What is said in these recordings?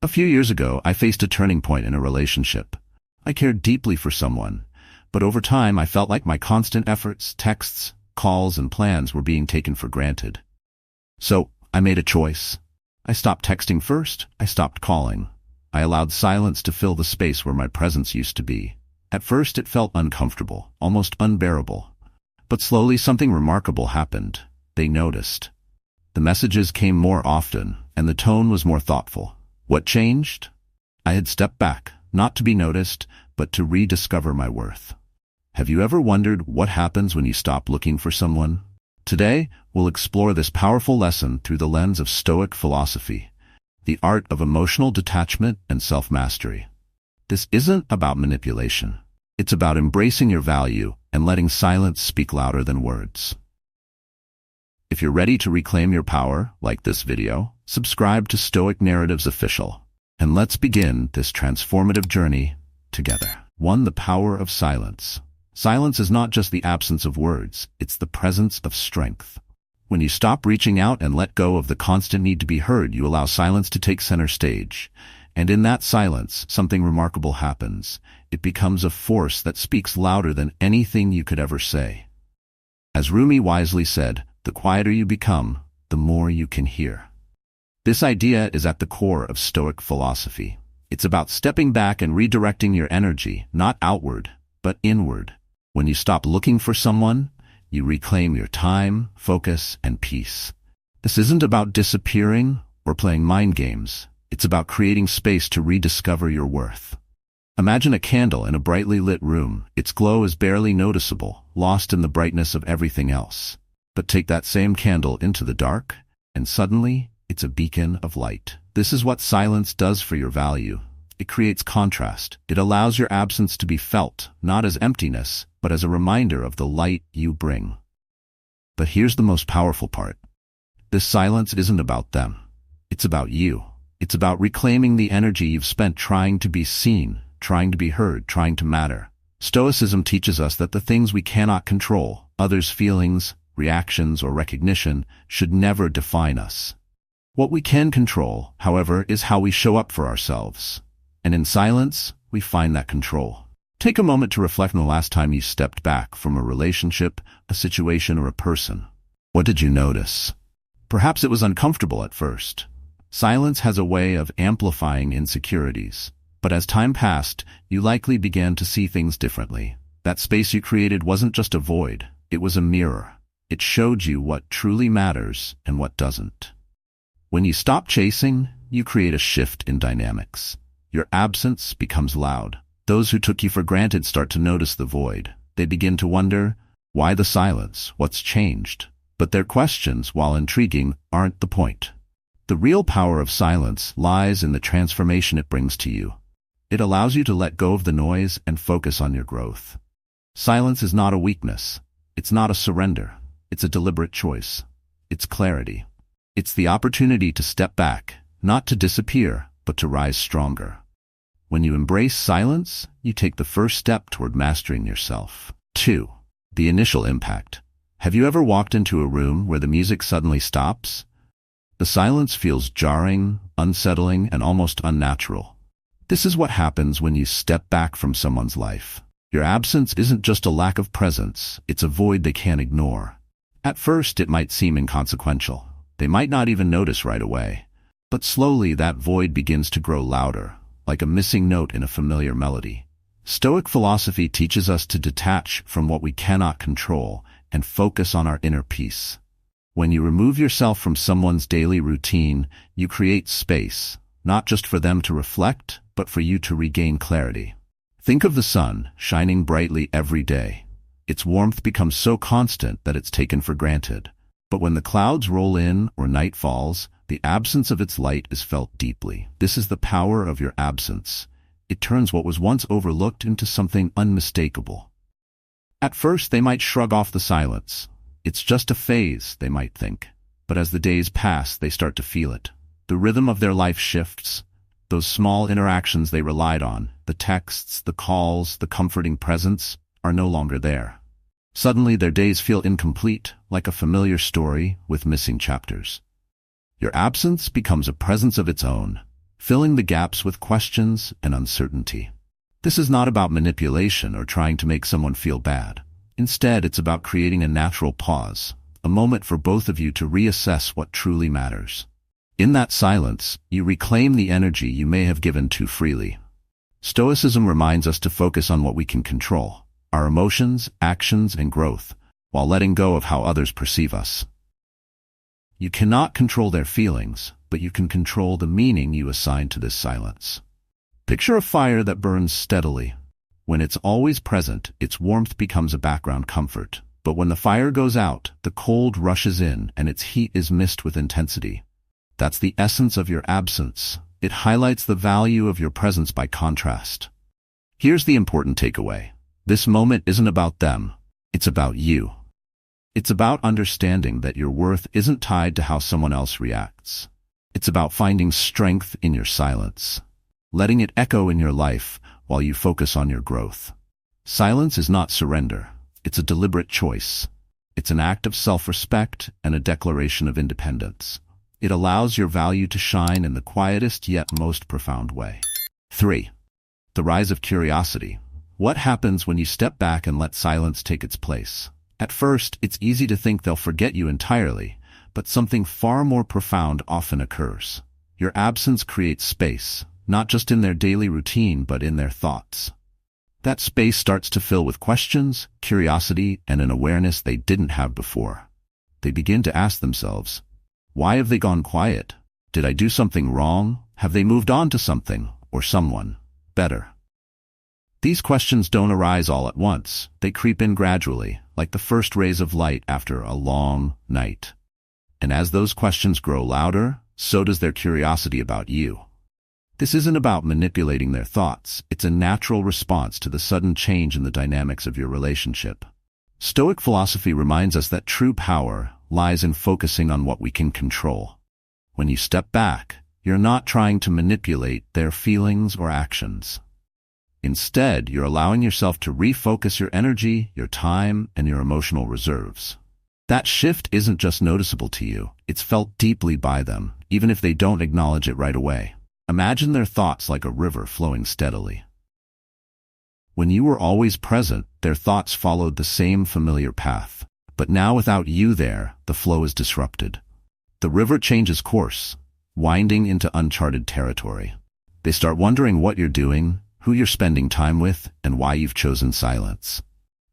A few years ago, I faced a turning point in a relationship. I cared deeply for someone, but over time I felt like my constant efforts, texts, calls, and plans were being taken for granted. So, I made a choice. I stopped texting first, I stopped calling. I allowed silence to fill the space where my presence used to be. At first it felt uncomfortable, almost unbearable. But slowly something remarkable happened. They noticed. The messages came more often, and the tone was more thoughtful. What changed? I had stepped back, not to be noticed, but to rediscover my worth. Have you ever wondered what happens when you stop looking for someone? Today, we'll explore this powerful lesson through the lens of Stoic philosophy, the art of emotional detachment and self-mastery. This isn't about manipulation. It's about embracing your value and letting silence speak louder than words. If you're ready to reclaim your power, like this video, subscribe to Stoic Narratives Official, and let's begin this transformative journey together. 1. The power of silence. Silence is not just the absence of words, it's the presence of strength. When you stop reaching out and let go of the constant need to be heard, you allow silence to take center stage. And in that silence, something remarkable happens. It becomes a force that speaks louder than anything you could ever say. As Rumi wisely said, the quieter you become, the more you can hear. This idea is at the core of Stoic philosophy. It's about stepping back and redirecting your energy, not outward, but inward. When you stop looking for someone, you reclaim your time, focus, and peace. This isn't about disappearing or playing mind games. It's about creating space to rediscover your worth. Imagine a candle in a brightly lit room. Its glow is barely noticeable, lost in the brightness of everything else. But take that same candle into the dark, and suddenly, it's a beacon of light. This is what silence does for your value. It creates contrast. It allows your absence to be felt, not as emptiness, but as a reminder of the light you bring. But here's the most powerful part. This silence isn't about them. It's about you. It's about reclaiming the energy you've spent trying to be seen, trying to be heard, trying to matter. Stoicism teaches us that the things we cannot control, others' feelings, reactions, or recognition, should never define us. What we can control, however, is how we show up for ourselves. And in silence, we find that control. Take a moment to reflect on the last time you stepped back from a relationship, a situation, or a person. What did you notice? Perhaps it was uncomfortable at first. Silence has a way of amplifying insecurities. But as time passed, you likely began to see things differently. That space you created wasn't just a void, it was a mirror. It showed you what truly matters and what doesn't. When you stop chasing, you create a shift in dynamics. Your absence becomes loud. Those who took you for granted start to notice the void. They begin to wonder, why the silence? What's changed? But their questions, while intriguing, aren't the point. The real power of silence lies in the transformation it brings to you. It allows you to let go of the noise and focus on your growth. Silence is not a weakness. It's not a surrender. It's a deliberate choice. It's clarity. It's the opportunity to step back, not to disappear, but to rise stronger. When you embrace silence, you take the first step toward mastering yourself. 2. The initial impact. Have you ever walked into a room where the music suddenly stops? The silence feels jarring, unsettling, and almost unnatural. This is what happens when you step back from someone's life. Your absence isn't just a lack of presence, it's a void they can't ignore. At first, it might seem inconsequential. They might not even notice right away. But slowly, that void begins to grow louder, like a missing note in a familiar melody. Stoic philosophy teaches us to detach from what we cannot control and focus on our inner peace. When you remove yourself from someone's daily routine, you create space, not just for them to reflect, but for you to regain clarity. Think of the sun shining brightly every day. Its warmth becomes so constant that it's taken for granted. But when the clouds roll in or night falls, the absence of its light is felt deeply. This is the power of your absence. It turns what was once overlooked into something unmistakable. At first, they might shrug off the silence. It's just a phase, they might think. But as the days pass, they start to feel it. The rhythm of their life shifts. Those small interactions they relied on, the texts, the calls, the comforting presence, are no longer there. Suddenly, their days feel incomplete, like a familiar story with missing chapters. Your absence becomes a presence of its own. filling the gaps with questions and uncertainty. This is not about manipulation or trying to make someone feel bad. Instead, it's about creating a natural pause, a moment for both of you to reassess what truly matters. In that silence, you reclaim the energy you may have given too freely. Stoicism reminds us to focus on what we can control, our emotions, actions, and growth, while letting go of how others perceive us. You cannot control their feelings, but you can control the meaning you assign to this silence. Picture a fire that burns steadily. When it's always present, its warmth becomes a background comfort. But when the fire goes out, the cold rushes in and its heat is missed with intensity. That's the essence of your absence. It highlights the value of your presence by contrast. Here's the important takeaway. This moment isn't about them. It's about you. It's about understanding that your worth isn't tied to how someone else reacts. It's about finding strength in your silence, letting it echo in your life while you focus on your growth. Silence is not surrender. It's a deliberate choice. It's an act of self-respect and a declaration of independence. It allows your value to shine in the quietest yet most profound way. 3. The rise of curiosity. What happens when you step back and let silence take its place? At first, it's easy to think they'll forget you entirely, but something far more profound often occurs. Your absence creates space, not just in their daily routine, but in their thoughts. That space starts to fill with questions, curiosity, and an awareness they didn't have before. They begin to ask themselves, why have they gone quiet? Did I do something wrong? Have they moved on to something or someone better? These questions don't arise all at once. They creep in gradually, like the first rays of light after a long night. And as those questions grow louder, so does their curiosity about you. This isn't about manipulating their thoughts. It's a natural response to the sudden change in the dynamics of your relationship. Stoic philosophy reminds us that true power lies in focusing on what we can control. When you step back, you're not trying to manipulate their feelings or actions. Instead, you're allowing yourself to refocus your energy, your time, and your emotional reserves. That shift isn't just noticeable to you. It's felt deeply by them, even if they don't acknowledge it right away. Imagine their thoughts like a river flowing steadily. When you were always present, their thoughts followed the same familiar path. But now without you there, the flow is disrupted. The river changes course, winding into uncharted territory. They start wondering what you're doing, who you're spending time with, and why you've chosen silence.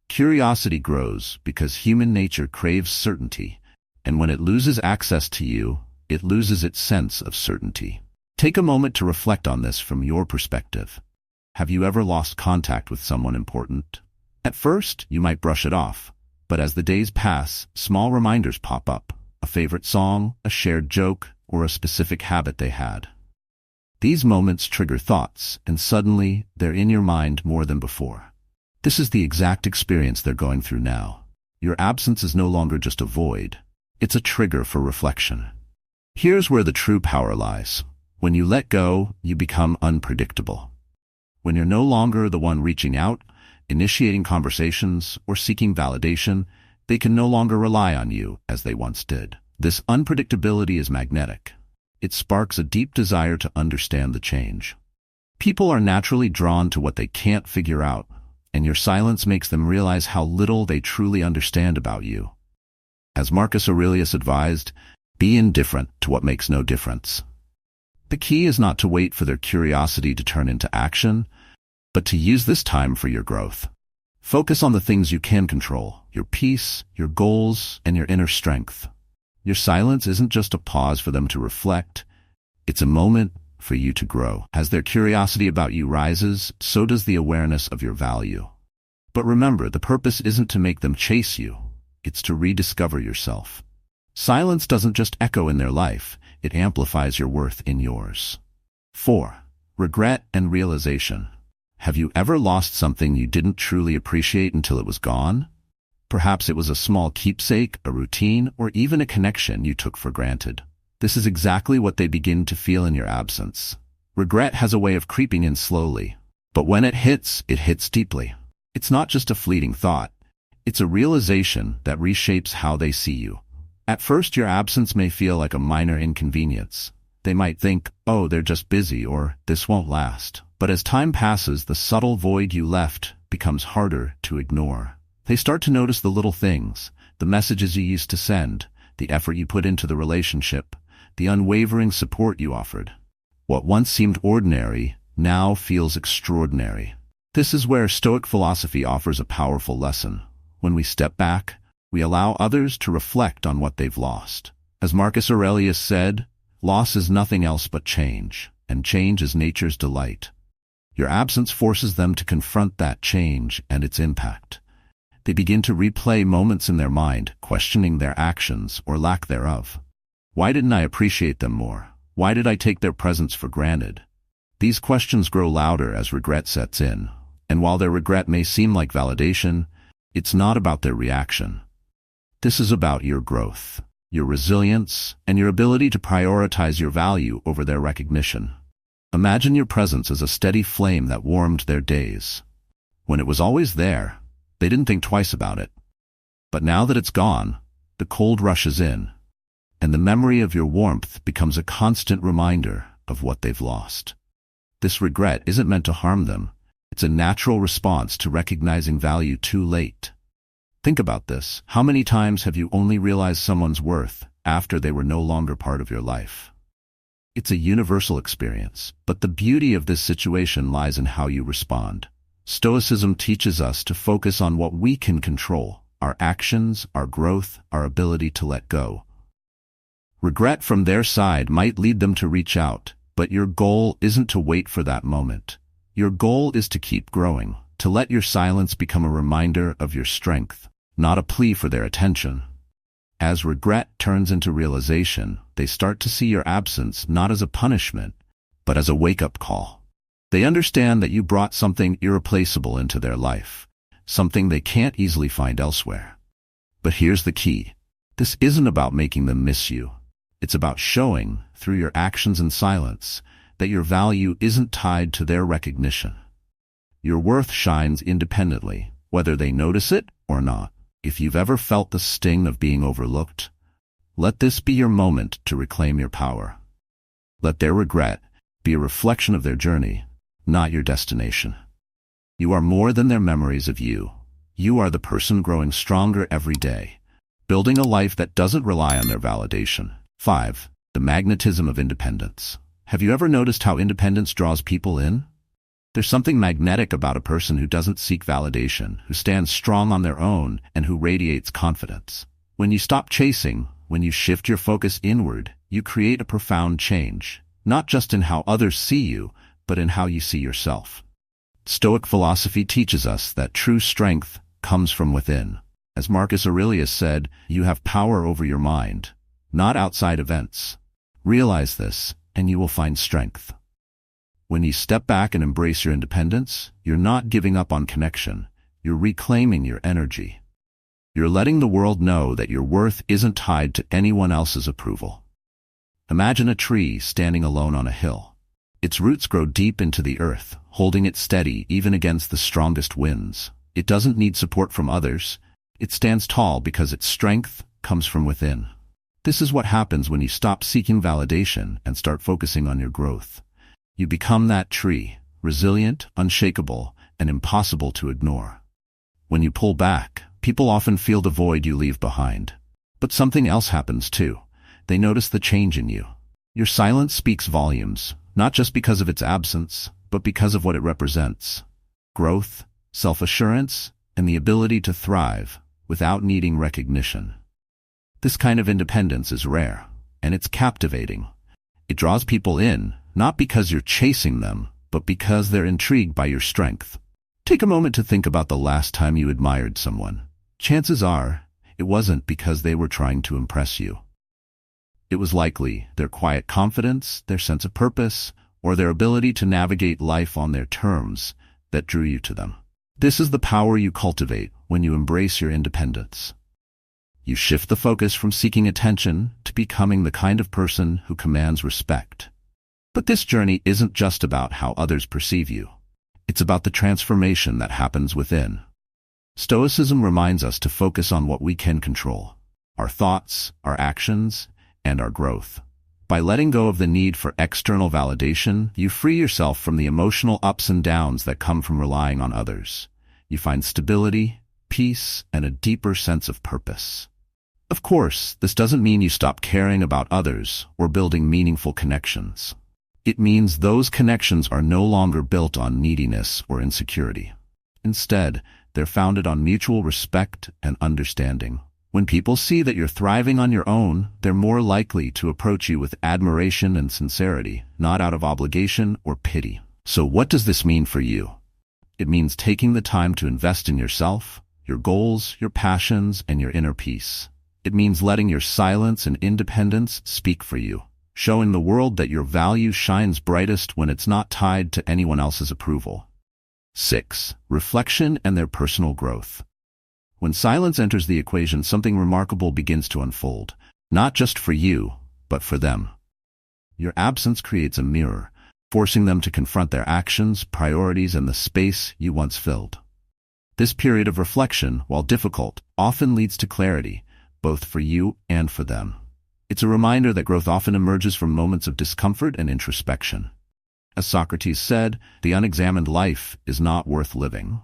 Curiosity grows because human nature craves certainty, and when it loses access to you, it loses its sense of certainty. Take a moment to reflect on this from your perspective. Have you ever lost contact with someone important? At first, you might brush it off, but as the days pass, small reminders pop up. A favorite song, a shared joke, or a specific habit they had. These moments trigger thoughts, and suddenly, they're in your mind more than before. This is the exact experience they're going through now. Your absence is no longer just a void. It's a trigger for reflection. Here's where the true power lies. When you let go, you become unpredictable. When you're no longer the one reaching out, initiating conversations, or seeking validation, they can no longer rely on you as they once did. This unpredictability is magnetic. It sparks a deep desire to understand the change. People are naturally drawn to what they can't figure out, and your silence makes them realize how little they truly understand about you. As Marcus Aurelius advised, be indifferent to what makes no difference. The key is not to wait for their curiosity to turn into action, but to use this time for your growth. Focus on the things you can control, your peace, your goals, and your inner strength. Your silence isn't just a pause for them to reflect. It's a moment for you to grow. As their curiosity about you rises, so does the awareness of your value. But remember, the purpose isn't to make them chase you. It's to rediscover yourself. Silence doesn't just echo in their life. It amplifies your worth in yours. 4. Regret and realization. Have you ever lost something you didn't truly appreciate until it was gone? Perhaps it was a small keepsake, a routine, or even a connection you took for granted. This is exactly what they begin to feel in your absence. Regret has a way of creeping in slowly, but when it hits deeply. It's not just a fleeting thought. It's a realization that reshapes how they see you. At first, your absence may feel like a minor inconvenience. They might think, oh, they're just busy, or this won't last. But as time passes, the subtle void you left becomes harder to ignore. They start to notice the little things, the messages you used to send, the effort you put into the relationship, the unwavering support you offered. What once seemed ordinary now feels extraordinary. This is where Stoic philosophy offers a powerful lesson. When we step back, we allow others to reflect on what they've lost. As Marcus Aurelius said, loss is nothing else but change, and change is nature's delight. Your absence forces them to confront that change and its impact. They begin to replay moments in their mind, questioning their actions or lack thereof. Why didn't I appreciate them more? Why did I take their presence for granted? These questions grow louder as regret sets in, and while their regret may seem like validation, it's not about their reaction. This is about your growth, your resilience, and your ability to prioritize your value over their recognition. Imagine your presence as a steady flame that warmed their days. When it was always there, they didn't think twice about it. But now that it's gone, the cold rushes in, and the memory of your warmth becomes a constant reminder of what they've lost. This regret isn't meant to harm them. It's a natural response to recognizing value too late. Think about this. How many times have you only realized someone's worth after they were no longer part of your life? It's a universal experience, but the beauty of this situation lies in how you respond. Stoicism teaches us to focus on what we can control: our actions, our growth, our ability to let go. Regret from their side might lead them to reach out, but your goal isn't to wait for that moment. Your goal is to keep growing, to let your silence become a reminder of your strength, not a plea for their attention. As regret turns into realization, they start to see your absence not as a punishment, but as a wake-up call. They understand that you brought something irreplaceable into their life, something they can't easily find elsewhere. But here's the key. This isn't about making them miss you. It's about showing, through your actions and silence, that your value isn't tied to their recognition. Your worth shines independently, whether they notice it or not. If you've ever felt the sting of being overlooked, let this be your moment to reclaim your power. Let their regret be a reflection of their journey, not your destination. You are more than their memories of you. You are the person growing stronger every day, building a life that doesn't rely on their validation. 5. The magnetism of independence. Have you ever noticed how independence draws people in? There's something magnetic about a person who doesn't seek validation, who stands strong on their own, and who radiates confidence. When you stop chasing, when you shift your focus inward, you create a profound change, not just in how others see you, but in how you see yourself. Stoic philosophy teaches us that true strength comes from within. As Marcus Aurelius said, you have power over your mind, not outside events. Realize this, and you will find strength. When you step back and embrace your independence, you're not giving up on connection. You're reclaiming your energy. You're letting the world know that your worth isn't tied to anyone else's approval. Imagine a tree standing alone on a hill. Its roots grow deep into the earth, holding it steady even against the strongest winds. It doesn't need support from others. It stands tall because its strength comes from within. This is what happens when you stop seeking validation and start focusing on your growth. You become that tree, resilient, unshakable, and impossible to ignore. When you pull back, people often feel the void you leave behind. But something else happens too. They notice the change in you. Your silence speaks volumes, not just because of its absence, but because of what it represents. Growth, self-assurance, and the ability to thrive without needing recognition. This kind of independence is rare, and it's captivating. It draws people in, not because you're chasing them, but because they're intrigued by your strength. Take a moment to think about the last time you admired someone. Chances are, it wasn't because they were trying to impress you. It was likely their quiet confidence, their sense of purpose, or their ability to navigate life on their terms that drew you to them. This is the power you cultivate when you embrace your independence. You shift the focus from seeking attention to becoming the kind of person who commands respect. But this journey isn't just about how others perceive you. It's about the transformation that happens within. Stoicism reminds us to focus on what we can control: our thoughts, our actions, and our growth. By letting go of the need for external validation, you free yourself from the emotional ups and downs that come from relying on others. You find stability, peace, and a deeper sense of purpose. Of course, this doesn't mean you stop caring about others or building meaningful connections. It means those connections are no longer built on neediness or insecurity. Instead, they're founded on mutual respect and understanding. When people see that you're thriving on your own, they're more likely to approach you with admiration and sincerity, not out of obligation or pity. So what does this mean for you? It means taking the time to invest in yourself, your goals, your passions, and your inner peace. It means letting your silence and independence speak for you, showing the world that your value shines brightest when it's not tied to anyone else's approval. 6. Reflection and their personal growth. When silence enters the equation, something remarkable begins to unfold, not just for you, but for them. Your absence creates a mirror, forcing them to confront their actions, priorities, and the space you once filled. This period of reflection, while difficult, often leads to clarity, both for you and for them. It's a reminder that growth often emerges from moments of discomfort and introspection. As Socrates said, the unexamined life is not worth living.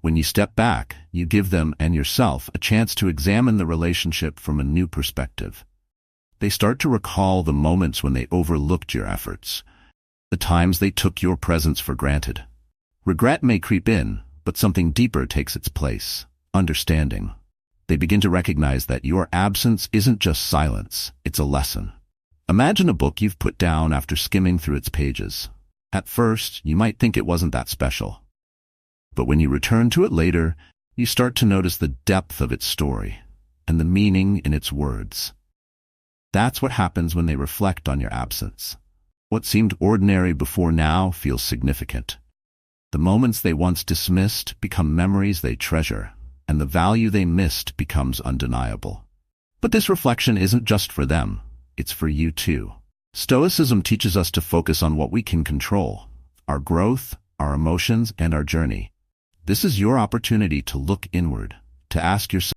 When you step back, you give them and yourself a chance to examine the relationship from a new perspective. They start to recall the moments when they overlooked your efforts, the times they took your presence for granted. Regret may creep in, but something deeper takes its place: understanding. They begin to recognize that your absence isn't just silence, it's a lesson. Imagine a book you've put down after skimming through its pages. At first, you might think it wasn't that special. But when you return to it later, you start to notice the depth of its story and the meaning in its words. That's what happens when they reflect on your absence. What seemed ordinary before now feels significant. The moments they once dismissed become memories they treasure, and the value they missed becomes undeniable. But this reflection isn't just for them, it's for you too. Stoicism teaches us to focus on what we can control: our growth, our emotions, and our journey. This is your opportunity to look inward, to ask yourself,